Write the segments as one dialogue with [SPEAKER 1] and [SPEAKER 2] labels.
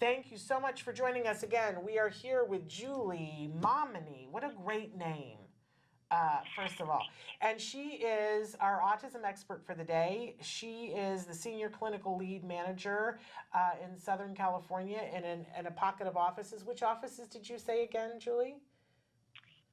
[SPEAKER 1] Thank you so much for joining us again. We are here with Julie Mominee. What a great name, first of all. And she is our autism expert for the day. She is the senior clinical lead manager in Southern California in a pocket of offices. Which offices did you say again, Julie?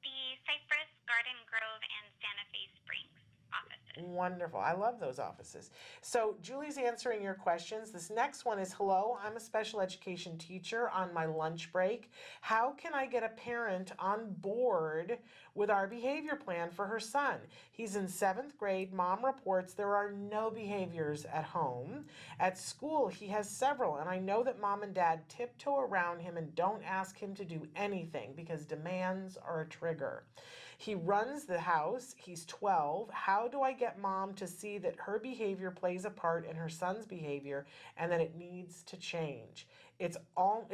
[SPEAKER 2] The Cypress, Garden Grove, and Santa Fe Springs offices.
[SPEAKER 1] Wonderful. I love those offices. So Julie's answering your questions. This next one is, hello, I'm a special education teacher on my lunch break. How can I get a parent on board with our behavior plan for her son? He's in 7th grade. Mom reports there are no behaviors at home. At school, he has several, and I know that mom and dad tiptoe around him and don't ask him to do anything because demands are a trigger. He runs the house. He's 12. How do I get mom to see that her behavior plays a part in her son's behavior and that it needs to change? It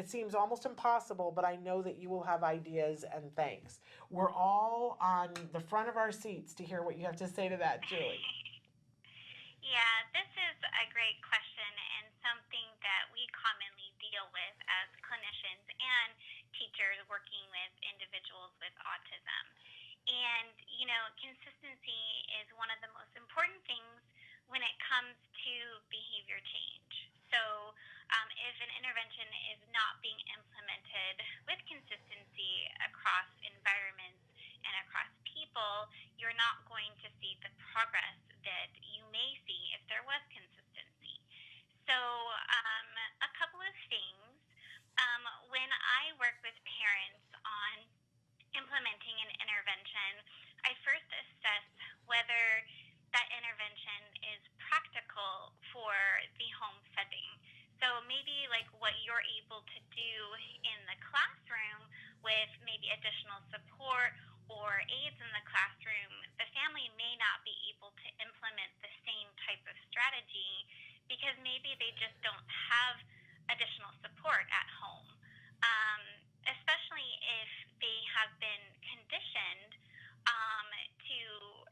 [SPEAKER 1] seems almost impossible, but I know that you will have ideas, and thanks. We're all on the front of our seats to hear what you have to say to that, Julie.
[SPEAKER 2] Yeah, this is a great question and something that we commonly deal with as clinicians and teachers working with individuals with autism. And, consistency is one of the most important things when it comes to behavior change. So if an intervention is not being implemented with consistency across environments and across people, you're not going to see the progress that you may see if there was consistency. So a couple of things. When I work with parents on implementing an intervention, I first assess whether that intervention is practical for the home setting. So maybe like what you're able to do in the classroom with maybe additional support or aids in the classroom, the family may not be able to implement the same type of strategy because maybe they just don't have additional support at home. Especially if they have been conditioned to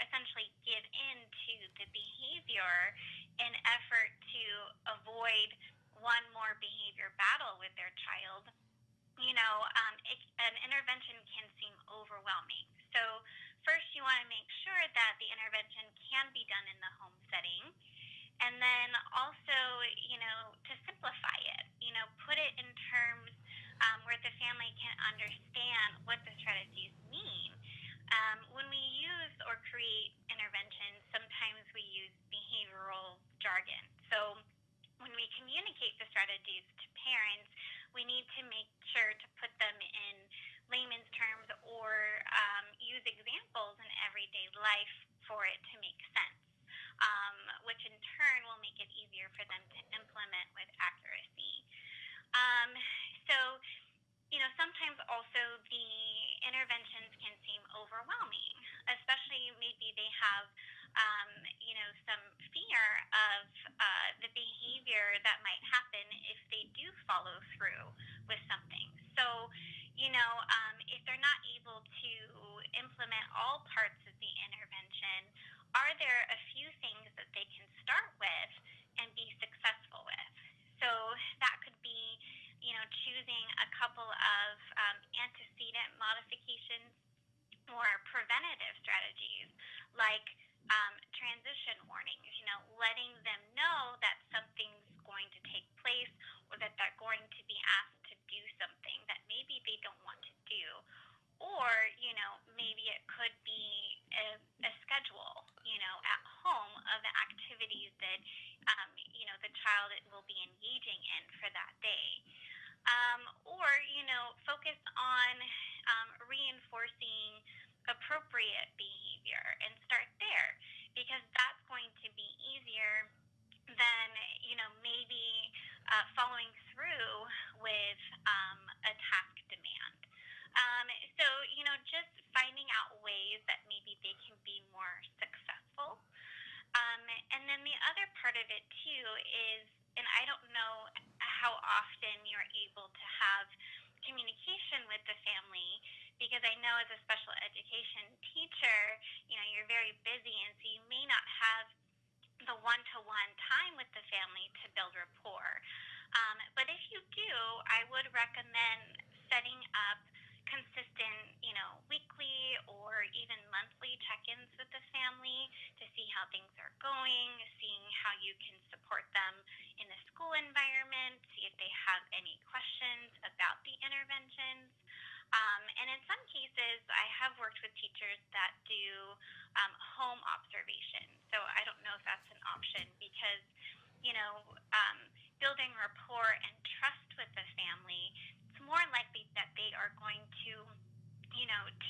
[SPEAKER 2] essentially give in to the behavior in effort to avoid one more behavior battle with their child. An intervention can seem overwhelming. So first you want to make sure that the intervention can be done in the home setting. And then also, to simplify it, put it in terms where the family can understand what the strategies mean. When we use or create interventions, sometimes we use behavioral jargon. So when we communicate the strategies to parents, we need to make sure to put them in layman's terms or use examples in everyday life for it to make sense, which in turn will make it easier for them to implement with accuracy. Sometimes also the interventions can seem overwhelming, especially maybe they have, some fear of the behavior that might happen if they do follow through with something. So, if they're not able to implement all parts of the intervention, are there a few things that they can start with and be successful with? So that could be, choosing a couple of antecedent modifications or preventative strategies like transition warnings, letting them know that something's going to take place or that they're going to be asked to do something that maybe they don't want to do. Or, maybe it could be a schedule, at home of the activities that, the child will be engaging in for that day. Or, focus on reinforcing appropriate behavior and start there because that's going to be easier than, maybe following through with a task demand. So, just finding out ways that maybe they can be more successful. And then the other part of it too is, and I don't know how often you're able to have communication with the family, because I know as a special education teacher, you're very busy, and so you may not have the one-to-one time with the family to build rapport. But if you do, I would recommend setting up consistent, weekly or even monthly check-ins with the family to see how things are going, seeing how you can support them in the school environment, see if they have any questions about the interventions. And in some cases, I have worked with teachers that do home observation. So I don't know if that's an option because, you know, um, building rapport and trust with the family, it's more likely that they are going to,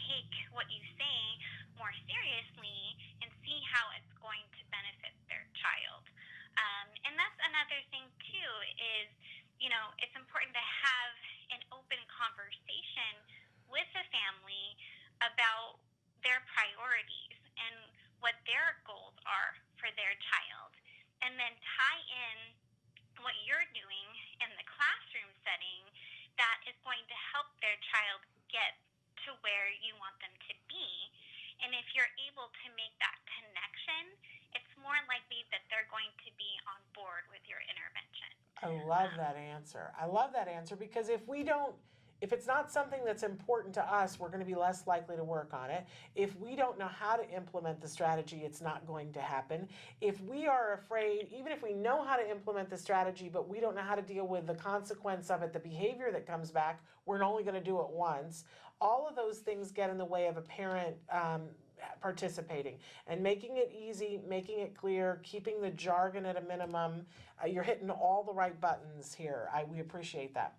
[SPEAKER 2] take what you say more seriously and see how it's going to benefit their child. And that's another thing too is, it's important to have an open conversation with the family about their priorities and what their goals are for their child, and then tie in what you're doing in the classroom setting that is going to help their child get to where you want them to be. And if you're able to make that connection, it's more likely that they're going to be on board with your intervention.
[SPEAKER 1] I love that answer. I love that answer because if it's not something that's important to us, we're going to be less likely to work on it. If we don't know how to implement the strategy, it's not going to happen. If we are afraid, even if we know how to implement the strategy, but we don't know how to deal with the consequence of it, the behavior that comes back, we're only going to do it once. All of those things get in the way of a parent participating, and making it easy, making it clear, keeping the jargon at a minimum. You're hitting all the right buttons here. We appreciate that.